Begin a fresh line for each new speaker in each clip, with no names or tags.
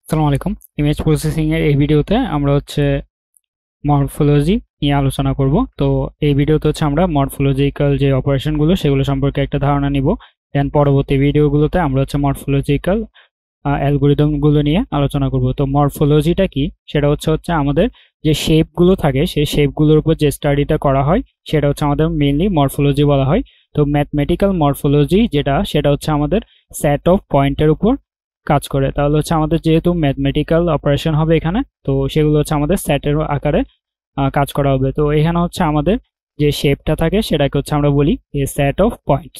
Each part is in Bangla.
আসসালামু আলাইকুম। ইমেজ প্রসেসিং এর এই ভিডিওতে আমরা মরফোলজি নিয়ে আলোচনা করব। তো এই ভিডিওতে আমরা মরফোলজিক্যাল যে অপারেশনগুলো সেগুলো সম্পর্কে একটা ধারণা নিব। দেন পরবর্তী ভিডিওগুলোতে আমরা মরফোলজিক্যাল অ্যালগরিদম গুলো নিয়ে আলোচনা করব। তো মরফোলজিটা কি, সেটা হচ্ছে আমাদের যে শেপগুলো থাকে সেই শেপগুলোর উপর যে স্টাডিটা করা হয় সেটা আমাদের মেইনলি মরফোলজি বলা হয়। তো ম্যাথমেটিক্যাল মরফোলজি সেটা আমাদের সেট অফ পয়েন্টের উপর কাজ করে। তাহলে আমাদের যেহেতু ম্যাথমেটিক্যাল অপারেশন হবে এখানে, তো সেগুলো আমাদের সেটের আকারে কাজ করা হবে। তো এখানে আমাদের যে শেপটা থাকে সেটাকে আমরা বলি a set of points,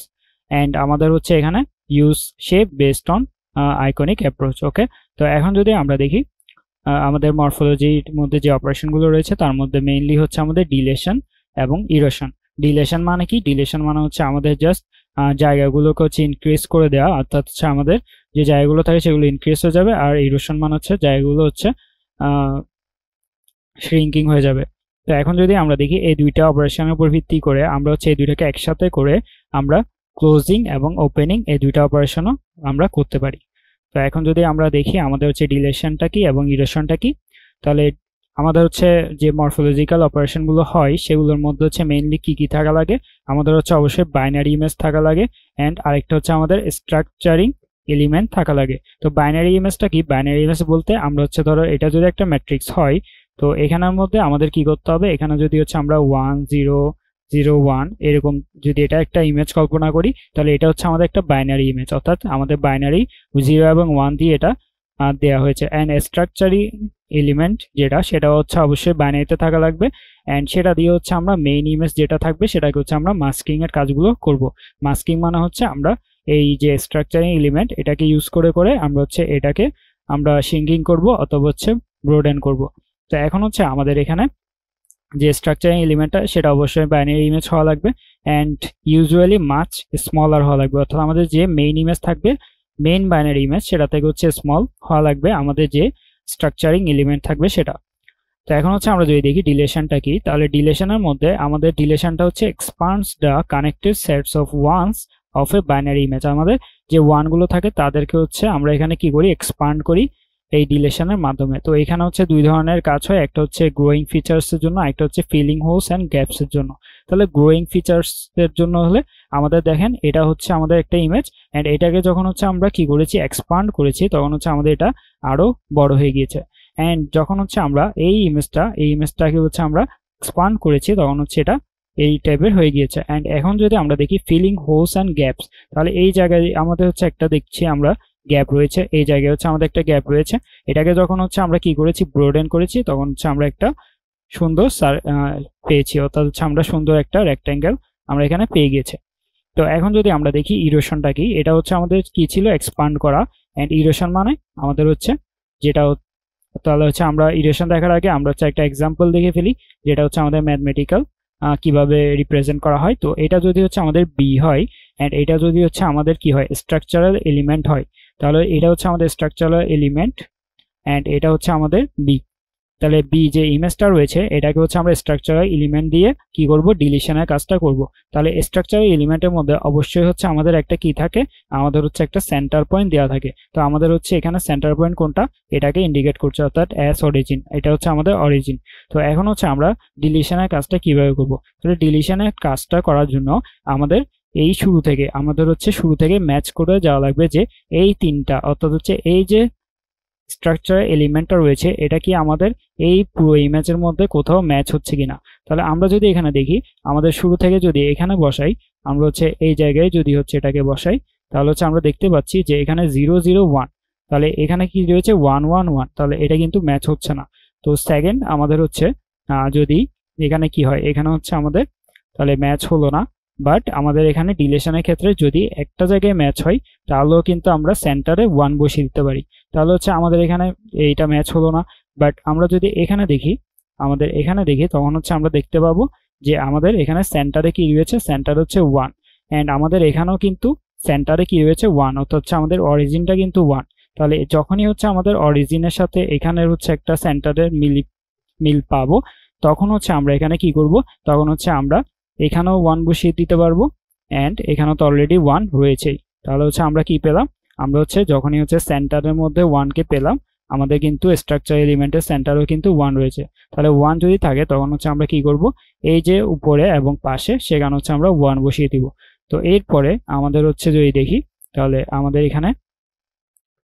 and আমাদের এখানে use shape based on iconic approach. Okay, তো এখন যদি আমরা দেখি আমাদের মরফোলজির মধ্যে যে অপারেশনগুলো রয়েছে তার মধ্যে মেইনলি আমাদের ডিলেশন এবং ইরোশন। ডিলেশন মানে কি? ডিলেশন মানে আমাদের জাস্ট জায়গাগুলোকে ইনক্রিজ করে দেওয়া, অর্থাৎ আমাদের যে জায়গাগুলো থাকে সেগুলো ইনক্রিজ হয়ে যাবে, আর ইরোশন মানে জায়গাগুলো শ্রিঙ্কিং হয়ে যাবে। তো এখন যদি আমরা দেখি এই দুইটা অপারেশনের উপর ভিত্তি করে আমরা এই দুইটাকে একসাথে করে আমরা ক্লোজিং এবং ওপেনিং এই দুইটা অপারেশনও আমরা করতে পারি। তো এখন যদি আমরা দেখি আমাদের ডিলেশনটা কি এবং ইরেশনটা কি, তাহলে আমাদের যে মরফোলজিক্যাল অপারেশনগুলো হয় সেগুলোর মধ্যে মেইনলি কি কি থাকা লাগে। আমাদের অবশ্যই বাইনারি ইমেজ থাকা লাগে, অ্যান্ড আরেকটা আমাদের স্ট্রাকচারিং এলিমেন্ট থাকা লাগে। তো বাইনারি ইমেজটা কি? বাইনারি ইমেজ বলতে আমরা ধরো এটা যদি একটা ম্যাট্রিক্স হয়, তো এখানের মধ্যে আমাদের কি করতে হবে, এখানে যদি আমরা 1 0 0 1 এরকম যদি এটা একটা ইমেজ কল্পনা করি, তাহলে এটা আমাদের একটা বাইনারি ইমেজ, অর্থাৎ আমাদের বাইনারি 0 এবং 1 দিয়ে এটা দেয়া হয়েছে। অ্যান্ড স্ট্রাকচারিং এলিমেন্ট সেটা অবশ্যই বাইনারিতে থাকা লাগবে, অ্যান্ড সেটা দিয়ে আমরা মেইন ইমেজ যেটা থাকবে সেটাকে আমরা মাস্কিং এর কাজগুলো করব। মাস্কিং মানে আমরা এই যে স্ট্রাকচারিং এলিমেন্ট এটাকে ইউজ করে করে আমরা এটাকে আমরা সিঙ্কিং করব অথবা ব্রোডেন করব। তো এখন আমাদের এখানে যে স্ট্রাকচারিং এলিমেন্টটা সেটা অবশ্যই বাইনারি ইমেজ হওয়া লাগবে, অ্যান্ড ইউজুয়ালি মাচ স্মলার হওয়া লাগবে, অর্থাৎ আমাদের যে মেইন ইমেজ থাকবে, মেইন বাইনারি ইমেজ সেটা থেকে স্মল হওয়া লাগবে আমাদের যে স্ট্রাকচারিং এলিমেন্ট থাকবে সেটা। তো এখন আমরা যদি দেখি ডিলেশনটা কি, তাহলে ডিলেশনের মধ্যে আমাদের ডিলেশনটা expands the connected sets of ones of a binary image. আমাদের যে ওয়ানগুলো থাকে তাদেরকে আমরা এখানে কি করি, এক্সপান্ড করি এই ডিলেশনের মাধ্যমে। তো এখানে দুই ধরনের কাজ হয়, একটা গ্রোয়িং ফিচার্স এর জন্য, একটা ফিলিং হোলস এন্ড গ্যাপস এর জন্য। তাহলে গ্রোয়িং ফিচার্স এর জন্য হলে আমাদের দেখেন এটা আমাদের একটা ইমেজ, এন্ড এটাকে যখন আমরা কি করেছি, এক্সপান্ড করেছি, তখন আমাদের এটা আরো বড় হয়ে গিয়েছে। এন্ড যখন আমরা এই ইমেজটাকে আমরা এক্সপান্ড করেছি তখন এটা এই টাইপের হয়ে গিয়েছে। এন্ড এখন যদি আমরা দেখি ফিলিং হোলস এন্ড গ্যাপস, তাহলে এই জায়গায় আমাদের একটা দেখছি আমরা গ্যাপ রয়েছে, এই জায়গায় আমাদের একটা গ্যাপ রয়েছে। এটাকে যখন আমরা কি করেছি, ব্রোডেন করেছি, তখন আমরা একটা সুন্দর পেয়েছি, অর্থাৎ আমরা সুন্দর একটা রেক্ট্যাঙ্গেল আমরা এখানে পেয়ে গেছি। তো এখন যদি আমরা দেখি ইরোশনটা কি, এটা আমাদের কি ছিল, এক্সপান্ড করা। এন্ড ইরোশন মানে আমাদের যেটা তাহলে আমরা ইরেশন দেখার আগে আমরা একটা এক্সাম্পল দেখে ফেলি, যেটা আমাদের ম্যাথমেটিক্যাল কিভাবে রিপ্রেজেন্ট করা হয়। তো এটা যদি আমাদের বি হয়, এন্ড এটা যদি আমাদের কি হয়, স্ট্রাকচারাল এলিমেন্ট হয়, তাহলে এটা আমাদের স্ট্রাকচারাল এলিমেন্ট, এন্ড এটা আমাদের বি। তাহলে বি যে ইমেজটা রয়েছে এটাকে আমরা স্ট্রাকচারাল এলিমেন্ট দিয়ে কি করব, ডিলিশনের কাজটা করব। তাহলে স্ট্রাকচারাল এলিমেন্টের মধ্যে অবশ্যই আমাদের একটা কি থাকে, আমাদের একটা সেন্টার পয়েন্ট দেওয়া থাকে। তো আমাদের এখানে সেন্টার পয়েন্ট কোনটা, এটাকে ইন্ডিকেট করছে, অর্থাৎ অ্যাস অরিজিন, এটা আমাদের অরিজিন। তো এখন আমরা ডিলিশনের কাজটা কিভাবে করব। তাহলে ডিলিশনের কাজটা করার জন্য আমাদের এই শুরু থেকে ম্যাচ করে যাওয়া লাগবে যে এই তিনটা, অর্থাৎ এই যে স্ট্রাকচার এলিমেন্টটা রয়েছে এটা কি আমাদের এই পুরো ইমেজের মধ্যে কোথাও ম্যাচ হচ্ছে কিনা। তাহলে আমরা যদি এখানে দেখি, আমাদের শুরু থেকে যদি এখানে বসাই, আমরা এই জায়গায় যদি এটাকে বসাই, তাহলে আমরা দেখতে পাচ্ছি যে এখানে 0 0 1, তাহলে এখানে কি রয়েছে 1 1 1, তাহলে এটা কিন্তু ম্যাচ হচ্ছে না। তো সেকেন্ড আমাদের যদি এখানে কি হয়, এখানে আমাদের তাহলে ম্যাচ হলো না, বাট আমাদের এখানে ডিলেশনের ক্ষেত্রে যদি একটা জায়গায় ম্যাচ হয় তাহলেও কিন্তু আমরা সেন্টারে 1 বসিয়ে দিতে পারি। তাহলে আমাদের এখানে এইটা ম্যাচ হলো না, বাট আমরা যদি এখানে দেখি, তখন আমরা দেখতে পাবো যে আমাদের এখানে সেন্টারে কি রয়েছে, সেন্টার 1, এন্ড আমাদের এখানেও কিন্তু সেন্টারে কি রয়েছে 1, অর্থাৎ আমাদের অরিজিনটা কিন্তু 1। তাহলে যখনই আমাদের অরিজিনের সাথে এখানের একটা সেন্টারের মিল পাবো, তখন আমরা এখানে কি করব, তখন আমরা এখানেও 1 বসিয়ে দিতে পারবো, এন্ড এখানে তো অলরেডি 1 রয়েছেই। তাহলে আমরা কি পেলাম, আমরা যখনই সেন্টারের মধ্যে 1 কে পেলাম, আমাদের কিন্তু স্ট্রাকচার এলিমেন্টের সেন্টারও কিন্তু 1 রয়েছে। তাহলে 1 যদি থাকে তখন হচ্ছে আমরা কি করব, এই যে উপরে এবং পাশে সেখানে হচ্ছে আমরা 1 বসিয়ে দিব। তো এরপরে আমাদের হচ্ছে যদি দেখি তাহলে আমাদের এখানে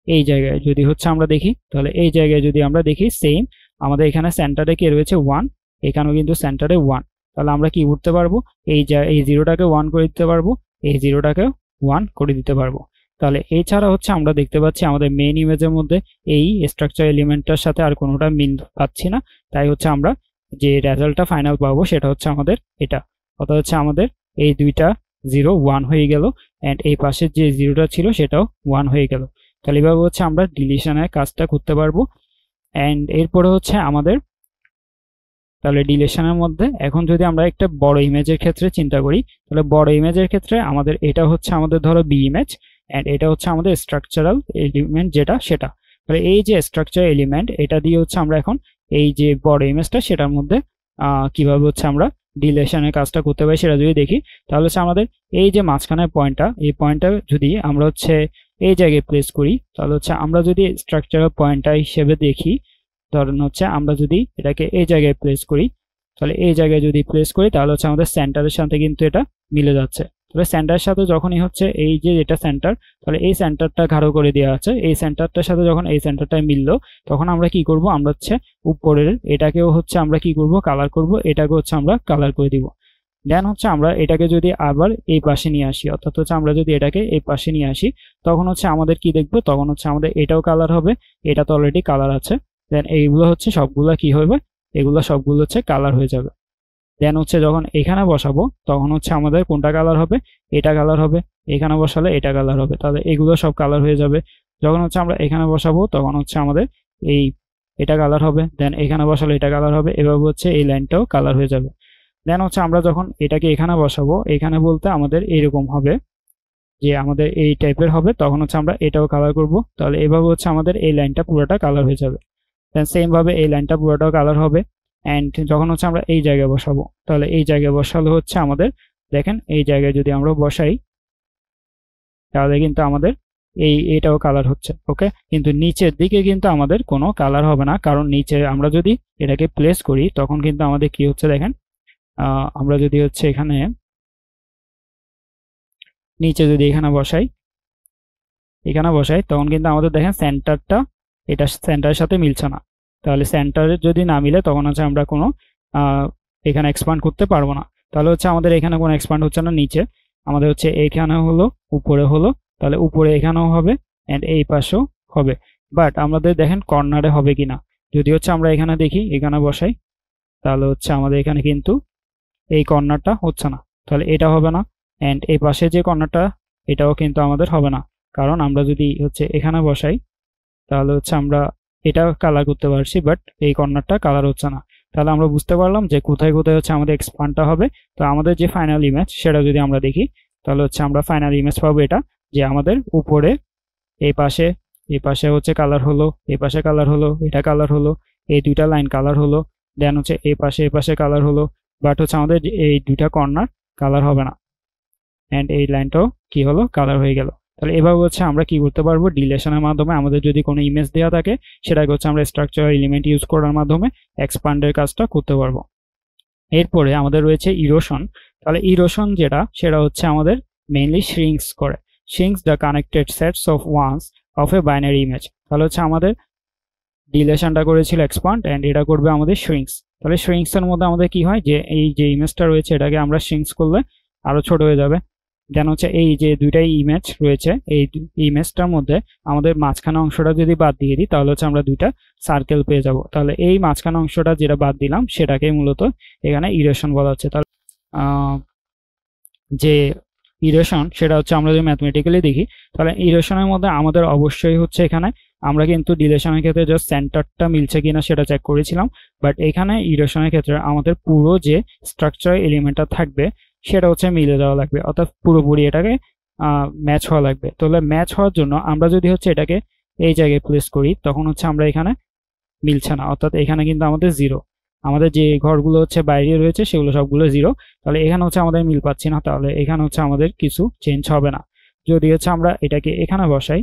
এই জায়গায় যদি হচ্ছে আমরা দেখি, তাহলে এই জায়গায় যদি আমরা দেখি সেম আমাদের এখানে সেন্টারে কি রয়েছে 1, এখানেও কিন্তু সেন্টারে 1। তাহলে আমরা কি করতে পারবো, এই জিরোটাকে 1 করে দিতে পারবো, এই জিরোটাকেও 1 করে দিতে পারবো। তাহলে এছাড়া হচ্ছে আমরা দেখতে পাচ্ছি আমাদের মেইন ইমেজের মধ্যে এই স্ট্রাকচার এলিমেন্টটার সাথে আর কোনোটা মিল পাচ্ছি না। তাই হচ্ছে আমরা যে রেজাল্টটা ফাইনাল পাবো সেটা হচ্ছে আমাদের এটা, অর্থাৎ হচ্ছে আমাদের এই দুইটা 0 1 হয়ে গেল, অ্যান্ড এই পাশের যে জিরোটা ছিল সেটাও 1 হয়ে গেল। তাহলে এভাবে হচ্ছে আমরা ডিলিশনের কাজটা করতে পারবো। অ্যান্ড এরপরে হচ্ছে আমাদের তাহলে ডিলিশনের মধ্যে এখন যদি আমরা একটা বড় ইমেজের ক্ষেত্রে চিন্তা করি, তাহলে বড় ইমেজের ক্ষেত্রে আমাদের এটা হচ্ছে আমাদের ধরো বি ইমেজ, অ্যান্ড এটা হচ্ছে আমাদের স্ট্রাকচারাল এলিমেন্ট যেটা সেটা। তাহলে এই যে স্ট্রাকচার এলিমেন্ট এটা দিয়ে হচ্ছে আমরা এখন এই যে বড় ইমেজটা সেটার মধ্যে কিভাবে হচ্ছে আমরা ডিলেশনের কাজটা করতে পারি সেটা যদি দেখি, তাহলে হচ্ছে আমাদের এই যে মাঝখানের পয়েন্টটা, এই পয়েন্টটা যদি আমরা হচ্ছে এই জায়গায় প্লেস করি, তাহলে হচ্ছে আমরা যদি স্ট্রাকচারাল পয়েন্টটা হিসেবে দেখি, ধরুন হচ্ছে আমরা যদি এটাকে এই জায়গায় প্লেস করি, তাহলে এই জায়গায় যদি প্লেস করি তাহলে হচ্ছে আমাদের সেন্টারের সাথে কিন্তু এটা মিলে যাচ্ছে। তবে সেন্টারের সাথে যখনই হচ্ছে এই যে এটা সেন্টার, তাহলে এই সেন্টারটা গাঢ় করে দেওয়া আছে, এই সেন্টারটার সাথে যখন এই সেন্টারটা মিললো তখন আমরা কি করব, আমরা হচ্ছে উপরের এটাকেও হচ্ছে আমরা কি করব, কালার করব, এটাকে হচ্ছে আমরা কালার করে দিব। দেন হচ্ছে আমরা এটাকে যদি আবার এই পাশে নিয়ে আসি, অর্থাৎ হচ্ছে আমরা যদি এটাকে এই পাশে নিয়ে আসি তখন হচ্ছে আমাদের কি দেখবো, তখন হচ্ছে আমাদের এটাও কালার হবে, এটা তো অলরেডি কালার আছে। দেন এইগুলো হচ্ছে সবগুলো কি হবে, এগুলো সবগুলো হচ্ছে কালার হয়ে যাবে। দেন হচ্ছে যখন এখানে বসাবো তখন হচ্ছে আমাদের কোনটা কালার হবে, এটা কালার হবে, এখানে বসালে এটা কালার হবে, তাহলে এগুলো সব কালার হয়ে যাবে। যখন হচ্ছে আমরা এখানে বসাবো তখন হচ্ছে আমাদের এই এটা কালার হবে, দেন এখানে বসালে এটা কালার হবে, এভাবে হচ্ছে এই লাইনটাও কালার হয়ে যাবে। দেন হচ্ছে আমরা যখন এটাকে এখানে বসাবো, এখানে বলতে আমাদের এরকম হবে যে আমাদের এই টাইপের হবে, তখন হচ্ছে আমরা এটাও কালার করব, তাহলে এভাবে হচ্ছে আমাদের এই লাইনটা পুরোটা কালার হয়ে যাবে। দেন সেম ভাবে এই লাইনটা পুরোটাও কালার হবে। অ্যান্ড যখন হচ্ছে আমরা এই জায়গায় বসাবো, তাহলে এই জায়গায় বসালে হচ্ছে আমাদের দেখেন এই জায়গায় যদি আমরা বসাই তাহলে কিন্তু আমাদের এটাও কালার হচ্ছে। ওকে, কিন্তু নিচের দিকে কিন্তু আমাদের কোনো কালার হবে না, কারণ নিচে আমরা যদি এটাকে প্লেস করি তখন কিন্তু আমাদের কি হচ্ছে দেখেন, আমরা যদি হচ্ছে এখানে নিচে যদি এখানে বসাই তখন কিন্তু আমাদের দেখেন সেন্টারটা এটা সেন্টারের সাথে মিলছে না। তাহলে সেন্টারে যদি না মিলে তখন হচ্ছে আমরা কোনো এখানে এক্সপান্ড করতে পারবো না। তাহলে হচ্ছে আমাদের এখানে কোনো এক্সপান্ড হচ্ছে না নিচে, আমাদের হচ্ছে এখানে হলো, উপরে হলো, তাহলে উপরে এখানেও হবে অ্যান্ড এই পাশেও হবে। বাট আমাদের দেখেন কর্নারে হবে কিনা, যদি হচ্ছে আমরা এখানে দেখি এখানে বসাই তাহলে হচ্ছে আমাদের এখানে কিন্তু এই কর্নারটা হচ্ছে না, তাহলে এটা হবে না। অ্যান্ড এই পাশে যে কর্নারটা এটাও কিন্তু আমাদের হবে না, কারণ আমরা যদি হচ্ছে এখানে বসাই তাহলে হচ্ছে আমরা এটা কালার করতে পারছি, বাট এই কর্নারটা কালার হচ্ছে না। তাহলে আমরা বুঝতে পারলাম যে কোথায় কোথায় হচ্ছে আমাদের এক্সপান্ডটা হবে। তো আমাদের যে ফাইনাল ইমেজ সেটা যদি আমরা দেখি তাহলে হচ্ছে আমরা ফাইনাল ইমেজ পাবো এটা, যে আমাদের উপরে এই পাশে হচ্ছে কালার হলো, এই পাশে কালার হলো, এটা কালার হলো, এই দুইটা লাইন কালার হলো, দেন হচ্ছে এই পাশে কালার হলো, বাট হচ্ছে আমাদের এই দুইটা কর্নার কালার হবে না, অ্যান্ড এই লাইনটাও কি হলো, কালার হয়ে গেল। তাহলে এভাবে হচ্ছে আমরা কি করতে পারবো, ডিলেশনের মাধ্যমে আমাদের যদি কোনো ইমেজ দেওয়া থাকে সেটাকে হচ্ছে আমরা স্ট্রাকচার এলিমেন্ট ইউজ করার মাধ্যমে এক্সপান্ডের কাজটা করতে পারবো। এরপরে আমাদের রয়েছে ইরোশন। তাহলে ইরোশন সেটা হচ্ছে আমাদের মেইনলি শ্রিঙ্কস করে, shrinks the connected sets of ones of a binary image. তাহলে হচ্ছে আমাদের ডিলেশনটা করেছিল এক্সপান্ড, অ্যান্ড এটা করবে আমাদের শ্রিঙ্কস। তাহলে শ্রিঙ্কস এর মধ্যে আমাদের কি হয়, যে এই যে ইমেজটা রয়েছে এটাকে আমরা শ্রিঙ্কস করলে আরো ছোট হয়ে যাবে। দেন হচ্ছে এই যে দুইটাই ইমেজ রয়েছে, এই ইমেজটার মধ্যে আমাদের মাঝখানে অংশটা যদি বাদ দিয়ে দিই তাহলে হচ্ছে আমরা দুইটা সার্কেল পেয়ে যাব। তাহলে এই মাঝখানে অংশটা যেটা বাদ দিলাম সেটাকে মূলত এখানে ইরেশন বলা হচ্ছে। তাহলে যে ইরেশন সেটা হচ্ছে আমরা যদি ম্যাথমেটিক্যালি দেখি, তাহলে ইরেশনের মধ্যে আমাদের অবশ্যই হচ্ছে এখানে আমরা কিন্তু ডিলেশনের ক্ষেত্রে জাস্ট সেন্টারটা মিলছে কিনা সেটা চেক করেছিলাম, বাট এখানে ইরেশনের ক্ষেত্রে আমাদের পুরো যে স্ট্রাকচার এলিমেন্টটা থাকবে সেটা হচ্ছে মিলে যাওয়া লাগবে, অর্থাৎ পুরোপুরি এটাকে ম্যাচ হওয়া লাগবে। তাহলে ম্যাচ হওয়ার জন্য আমরা যদি হচ্ছে এটাকে এই জায়গায় প্লেস করি তখন হচ্ছে আমরা এখানে মিলছে না, অর্থাৎ এখানে কিন্তু আমাদের জিরো, আমাদের যে ঘরগুলো হচ্ছে বাইরে রয়েছে সেগুলো সবগুলো জিরো। তাহলে এখানে হচ্ছে আমাদের মিল পাচ্ছি না, তাহলে এখানে হচ্ছে আমাদের কিছু চেঞ্জ হবে না। যদি হচ্ছে আমরা এটাকে এখানে বসাই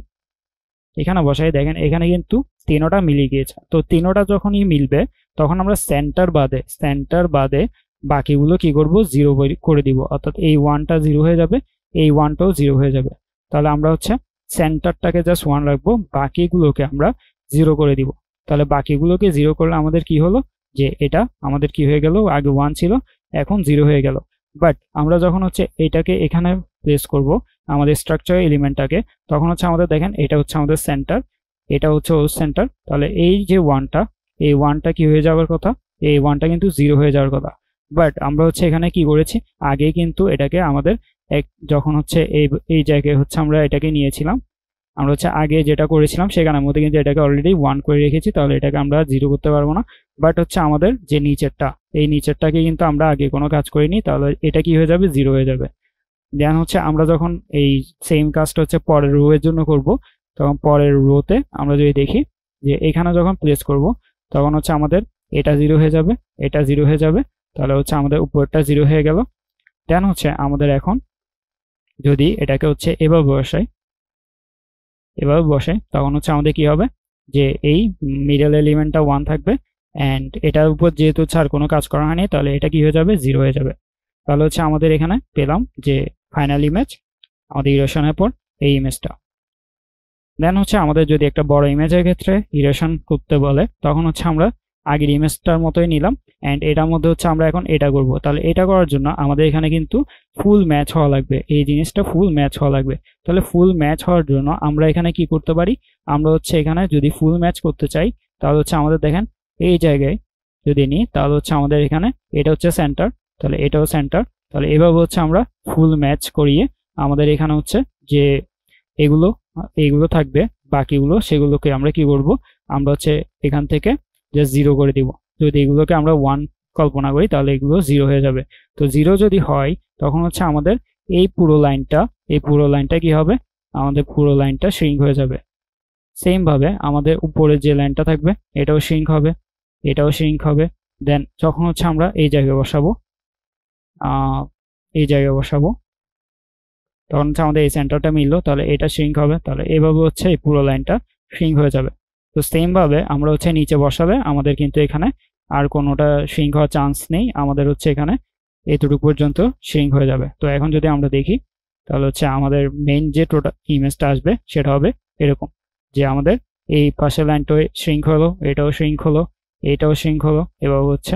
এখানে বসাই, দেখেন এখানে কিন্তু তিনোটা মিলে গিয়েছে। তো তিনোটা যখনই মিলবে তখন আমরা সেন্টার বাদে বাকিগুলো কি করব, জিরো করে দিব, অর্থাৎ এই ওয়ানটা জিরো হয়ে যাবে, এই ওয়ানটাও জিরো হয়ে যাবে। তাহলে আমরা হচ্ছে সেন্টারটাকে জাস্ট ওয়ান রাখবো, বাকিগুলোকে আমরা জিরো করে দিব। তাহলে বাকিগুলোকে জিরো করলে আমাদের কি হলো, যে এটা আমাদের কি হয়ে গেল, আগে ওয়ান ছিল এখন জিরো হয়ে গেল। বাট আমরা যখন হচ্ছে এটাকে এখানে প্লেস করব আমাদের স্ট্রাকচার এলিমেন্টটাকে, তখন হচ্ছে আমাদের দেখেন এটা হচ্ছে আমাদের সেন্টার, এটা হচ্ছে ওর সেন্টার। তাহলে এই যে ওয়ানটা, এই ওয়ানটা কি হয়ে যাওয়ার কথা, এই ওয়ানটা কিন্তু জিরো হয়ে যাওয়ার কথা। বাট আমরা হচ্ছে এখানে কি করেছি, আগে কিন্তু এটাকে আমাদের যখন হচ্ছে এই জায়গায় হচ্ছে আমরা এটাকে নিয়েছিলাম, আমরা হচ্ছে আগে যেটা করেছিলাম সেখানের মধ্যে কিন্তু এটাকে অলরেডি ওয়ান করে রেখেছি, তাহলে এটাকে আমরা জিরো করতে পারবো না। বাট হচ্ছে আমাদের যে নিচেরটা, এই নিচেরটাকে কিন্তু আমরা আগে কোনো কাজ করিনি, তাহলে এটা কি হয়ে যাবে, জিরো হয়ে যাবে। দেন হচ্ছে আমরা যখন এই সেম কাজটা হচ্ছে পরের রো এর জন্য করব, তখন পরের রোতে আমরা যদি দেখি যে এখানে যখন প্লেস করব তখন হচ্ছে আমাদের এটা জিরো হয়ে যাবে, এটা জিরো হয়ে যাবে, তাহলে হচ্ছে আমাদের উপরটা জিরো হয়ে গেল। দেন হচ্ছে আমাদের এখন যদি এটাকে হচ্ছে এভাবে বসাই তখন হচ্ছে আমাদের কি হবে, যে এই মিডল এলিমেন্টটা ওয়ান থাকবে, অ্যান্ড এটার উপর যেহেতু ছাড় কোনো কাজ করা হয়নি, তাহলে এটা কি হয়ে যাবে, জিরো হয়ে যাবে। তাহলে হচ্ছে আমাদের এখানে পেলাম যে ফাইনাল ইমেজ আমাদের ইরেশনের পর এই ইমেজটা। দেন হচ্ছে আমাদের যদি একটা বড় ইমেজের ক্ষেত্রে ইরেশন করতে বলে তখন হচ্ছে আমরা আগের ইমেজটার মতোই নিলাম, অ্যান্ড এটার মধ্যে হচ্ছে আমরা এখন এটা করব। তাহলে এটা করার জন্য আমাদের এখানে কিন্তু ফুল ম্যাচ হওয়া লাগবে, এই জিনিসটা ফুল ম্যাচ হওয়া লাগবে। তাহলে ফুল ম্যাচ হওয়ার জন্য আমরা এখানে কি করতে পারি, আমরা হচ্ছে এখানে যদি ফুল ম্যাচ করতে চাই তাহলে হচ্ছে আমাদের দেখেন এই জায়গায় যদি নিই তাহলে হচ্ছে আমাদের এখানে এটা হচ্ছে সেন্টার, তাহলে এটাও সেন্টার। তাহলে এভাবে হচ্ছে আমরা ফুল ম্যাচ করিয়ে আমাদের এখানে হচ্ছে যে এগুলো এইগুলো থাকবে, বাকিগুলো সেগুলোকে আমরা কি করব, আমরা হচ্ছে এখান থেকে যে জিরো করে দিব। যদি এগুলোকে আমরা ওয়ান কল্পনা করি তাহলে এগুলো জিরো হয়ে যাবে। তো জিরো যদি হয় তখন হচ্ছে আমাদের এই পুরো লাইনটা কি হবে, আমাদের পুরো লাইনটা শ্রিঙ্ক হয়ে যাবে। সেম ভাবে আমাদের উপরে যে লাইনটা থাকবে এটাও শ্রিঙ্ক হবে, এটাও শ্রিঙ্ক হবে। দেন যখন হচ্ছে আমরা এই জায়গায় বসাবো তখন হচ্ছে আমাদের এই সেন্টারটা মিললো, তাহলে এটা শ্রিঙ্ক হবে, তাহলে এভাবে হচ্ছে এই পুরো লাইনটা শ্রিঙ্ক হয়ে যাবে। তো সেম ভাবে আমরা হচ্ছে নিচে বসালে আমাদের কিন্তু এখানে আর কোনোটা শ্রিঙ্ক হওয়ার চান্স নেই, আমাদের হচ্ছে এখানে এতটুকু পর্যন্ত শ্রিঙ্ক হয়ে যাবে। তো এখন যদি আমরা দেখি তাহলে হচ্ছে আমাদের মেইন যে টোটাল ইমেজটা আসবে সেটা হবে এরকম, যে আমাদের এই পাশের লাইনটাও শ্রিঙ্ক হলো, এটাও শ্রিঙ্ক হলো, এটাও শ্রিঙ্ক হলো, এভাবে হচ্ছে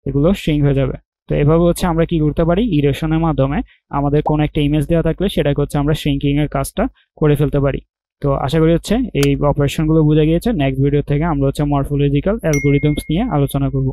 এগুলো শ্রিঙ্ক হয়ে যাবে। তো এভাবে হচ্ছে আমরা কি করতে পারি, ইরেশনের মাধ্যমে আমাদের কোনো একটা ইমেজ দেওয়া থাকলে সেটাকে হচ্ছে আমরা শ্রিঙ্কিং এর কাজটা করে ফেলতে পারি। তো আশা করি হচ্ছে এই অপারেশনগুলো বুঝে গিয়েছে। নেক্সট ভিডিও থেকে আমরা হচ্ছে মরফোলজিক্যাল অ্যালগোরিদমস নিয়ে আলোচনা করব।